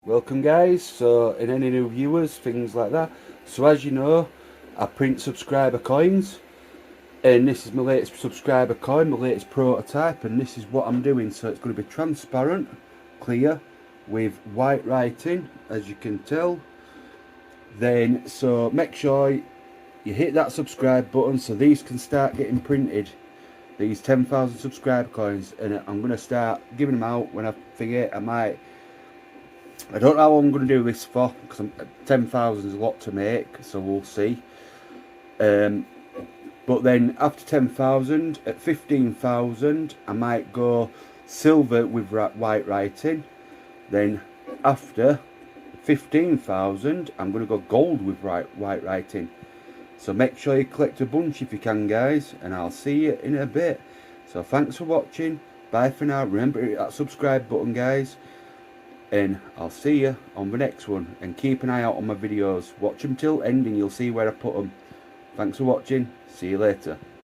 Welcome guys, so and any new viewers, things like that. So as you know, I print subscriber coins, and this is my latest subscriber coin, my latest prototype, and this is what I'm doing. So it's going to be transparent, clear, with white writing, as you can tell. Then, so make sure you hit that subscribe button so these can start getting printed, these 10,000 subscriber coins, and I'm going to start giving them out. When I forget, I don't know how I'm going to do this for, because 10,000 is a lot to make, so we'll see. But then after 10,000, at 15,000, I might go silver with white writing. Then after 15,000, I'm going to go gold with white writing. So make sure you collect a bunch if you can, guys, and I'll see you in a bit. So thanks for watching. Bye for now. Remember to hit that subscribe button, guys. And I'll see you on the next one. And keep an eye out on my videos. Watch them till ending. You'll see where I put them. Thanks for watching. See you later.